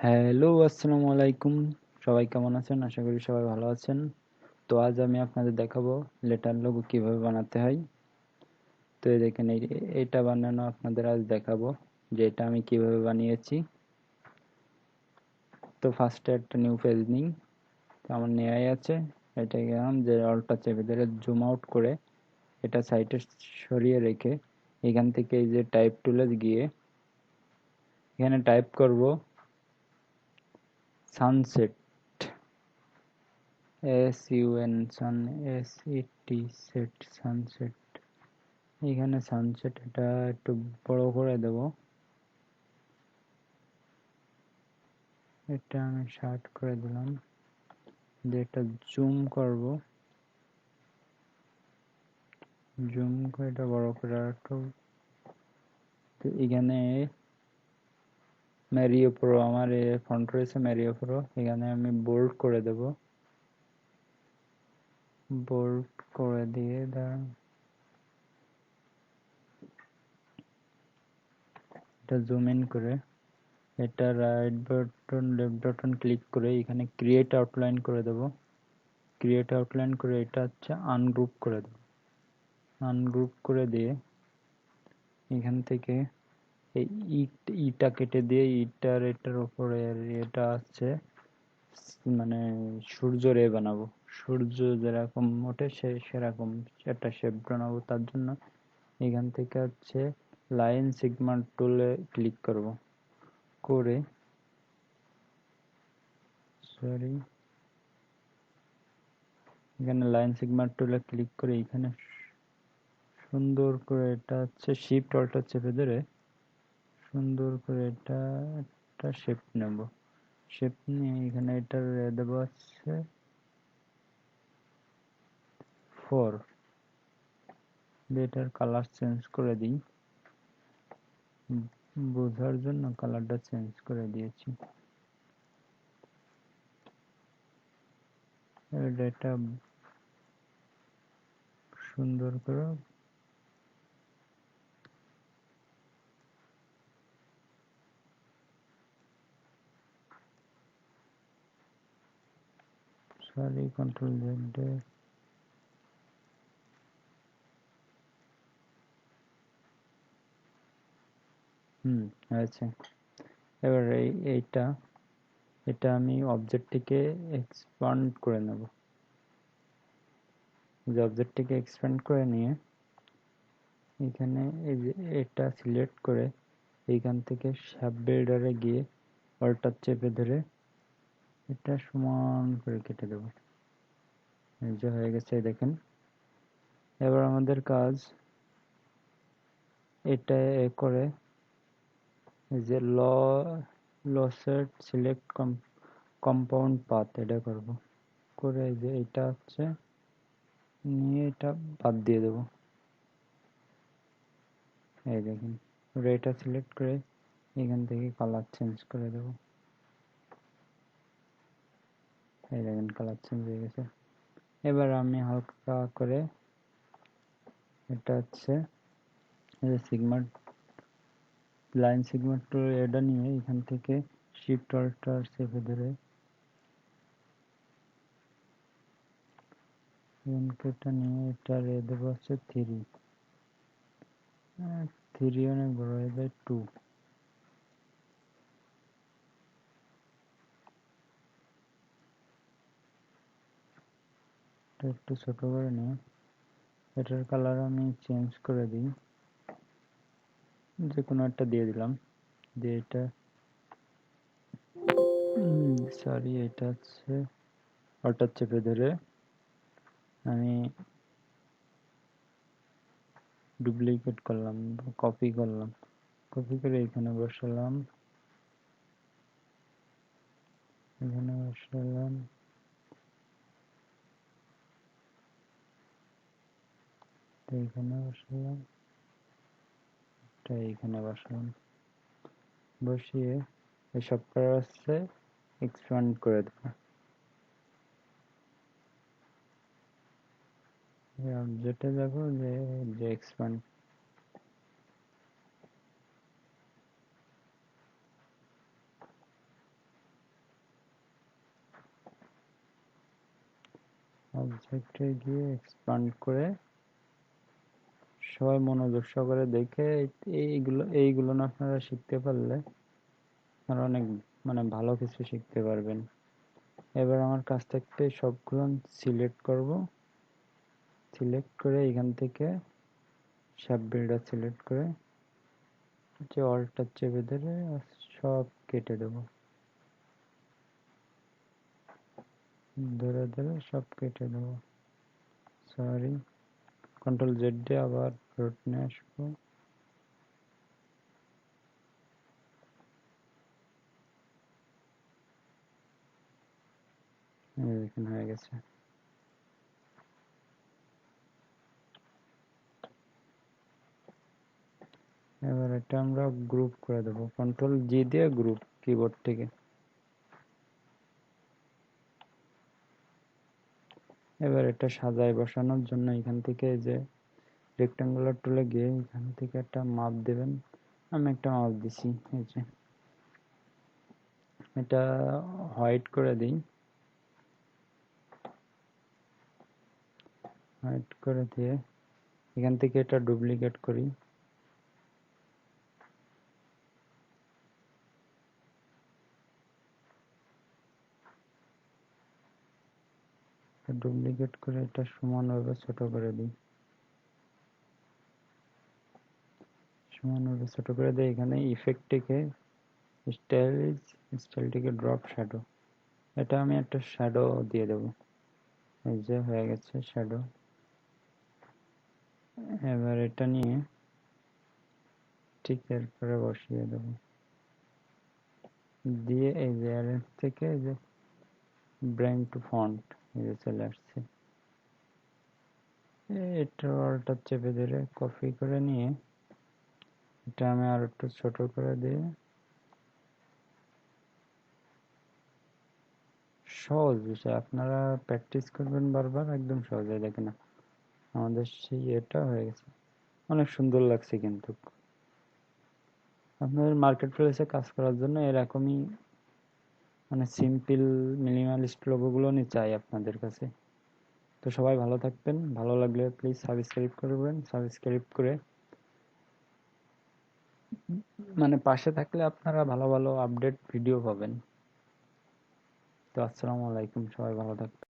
Hello, আসসালামু আলাইকুম। সবাই কেমন আছেন? আশা করি সবাই ভালো আছেন। তো আজ আমি আপনাদের দেখাবো লেটার লোগো কিভাবে বানাতে হয়। তো এই দেখেন এটা বানানো আপনাদের আজ দেখাবো যে এটা আমি কিভাবে বানিয়েছি। তো ফার্স্টে একটা নিউ পেজ নিই। তো আমার নেয়াই আছে। এটা গেলাম যে অল্টটা চেপে ধরে জুম আউট করে এটা সাইডে সরিয়ে রেখে এখান থেকে এই যে টাইপ টুলে গিয়ে এখানে টাইপ করব সানসেট, SUN সেট, সানসেট। এখানে সানসেট এটা একটু বড় করে দেব। এটা আমি শার্ট করে দিলাম, দিয়ে এটা জুম করব, জুম করে এটা বড় করে একটু। তো এখানে ম্যারিও প্রো আমার ফন্ট রয়েছে, ম্যারিও প্রো। এখানে আমি বোল্ড করে দেব, বোল্ড করে দিয়ে এটা জুম ইন করে এটা right button left button click করে এখানে ক্রিয়েট আউটলাইন করে দেব। ক্রিয়েট আউটলাইন করে এটা হচ্ছে আনগ্রুপ করে দেব। আনগ্রুপ করে দিয়ে এখান থেকে এই ইটা কেটে দিয়ে এটার উপরে এটা আছে মানে সূর্য রে বানাবো। সূর্য যেরকম ওঠে সেরকম একটা শেপ বানাবো। তার জন্য এখান থেকে হচ্ছে লাইন সিগমা টুলে ক্লিক করব, করে সরি এখানে লাইন সিগমা টুলে ক্লিক করে এখানে সুন্দর করে এটা হচ্ছে শিফট অল্টার চেপে ধরে সুন্দর করে এটা একটা শেপ নেব। শেপ নিয়ে এখানে এটার দেব হচ্ছে 4, এটার কালার চেঞ্জ করে দিই, বোঝার জন্য কালারটা চেঞ্জ করে দিয়েছি। এটা সুন্দর করে সরি কন্ট্রোল জেড হয়েছে। এবার এটা আমি অবজেক্টটিকে এক্সপান্ড করে নেব। যে অবজেক্টটিকে এক্সপ্যান্ড করে নিয়ে এখানে এই যে এটা সিলেক্ট করে এইখান থেকে শেপ বিল্ডারে গিয়ে অল্টার চেপে ধরে এটা সমান করে কেটে দেব। এই যে হয়ে গেছে দেখেন। এবার আমাদের কাজ এটা করে এই যে লসেট সিলেক্ট কম্পাউন্ড পাথ এটা করব, করে এই যে এটা হচ্ছে নিয়ে এটা বাদ দিয়ে দেব। এই দেখেন এটা সিলেক্ট করে এখান থেকে কালার চেঞ্জ করে দেব। এই দেখেন কালার চেঞ্জ হয়ে গেছে। এবার আমি হালকা করে এটা হচ্ছে সিগমা লাইন সিগমা টুল এটা নিয়ে এখান থেকে শিফট অল্টার চেপে ধরে এটা নিয়ে এটা দেব হচ্ছে 3, 3 অনেক বড় হয়ে যায়, 2। এটা একটু ছোট করে নিয়ে এটার কালার আমি চেঞ্জ করে দিই, যে কোনো একটা দিয়ে দিলাম। দিয়ে এটা সরি এটা হচ্ছে অল্টার চেপে ধরে আমি ডুপ্লিকেট করলাম, কপি করলাম, কপি করে এখানে বসালাম, এখানে বসালাম, এইখানে বসালাম, এটা এইখানে বসালাম। বসিয়ে এই সবটা হচ্ছে এক্সপ্যান্ড করে দেবো। যেটা দেখো যে যে এক্সপ্যান্ড অবজেক্টে গিয়ে এক্সপান্ড করে সবাই মনোযোগ সহকারে দেখে এইগুলো না আপনারা শিখতে পারলে আর অনেক ভালো কিছু শিখতে পারবেন। এবার আমার কাছ থেকে সবগুলো সিলেক্ট করব, সিলেক্ট করে এখান থেকে শেপ বিল্ডার সিলেক্ট করে যে অল্টটা চেপে ধরে সব কেটে দেব, ধরে ধরে সব কেটে দেব। সরি, কন্ট্রোল জেড দিয়ে আবার রুট নিয়ে আসবো। এখানে হয়ে গেছে। এবার এটা আমরা গ্রুপ করে দেবো, কন্ট্রোল জি দিয়ে গ্রুপ কিবোর্ড থেকে। এবার এটা সাজায় বসানোর জন্য এখান থেকে যে রেক্টাঙ্গুলার টুলে গিয়ে এখান থেকে একটা মাপ দেবেন। আমি একটা মাপ দিছি, এই যে এটা হোয়াইট করে দিই। হোয়াইট করে দিয়ে এখান থেকে এটা ডুপ্লিকেট করি। ডুপ্লিকেট করে এটা সমানভাবে ছোট করে দিই, সমানভাবে ছোট করে দিই। এখানে ইফেক্ট থেকে স্টাইলটিকে ড্রপ শ্যাডো, এটা আমি একটা শ্যাডো দিয়ে দেবো। এই যে হয়ে গেছে শ্যাডো। এবার এটা নিয়ে ঠিক এরপরে বসিয়ে দেবো, দিয়ে এই যে অ্যারেঞ্জ থেকে এই যে ব্রেইন টু ফন্ট এই যে চলে আসছে। এটা অল্টা চেপে ধরে কপি করে নিয়ে এটা আমি আর একটু ছোট করে দিয়ে, সহজ বিষয়, আপনারা প্র্যাকটিস করবেন বারবার, একদম সহজ। দেখেন আমাদের সেই এটা হয়ে গেছে, অনেক সুন্দর লাগছে। কিন্তু আপনাদের মার্কেট প্লেসে কাজ করার জন্য এরকমই সিম্পল মিনিমালিস্ট লোগোগুলো আমি চাই আপনাদের কাছে। তো সবাই ভালো থাকবেন, ভালো লাগলে প্লিজ সাবস্ক্রাইব করবেন, সাবস্ক্রাইব করে পাশে থাকলে আপনারা ভালো ভালো আপডেট ভিডিও পাবেন। তো আসসালামু আলাইকুম, সবাই ভালো থাকবেন।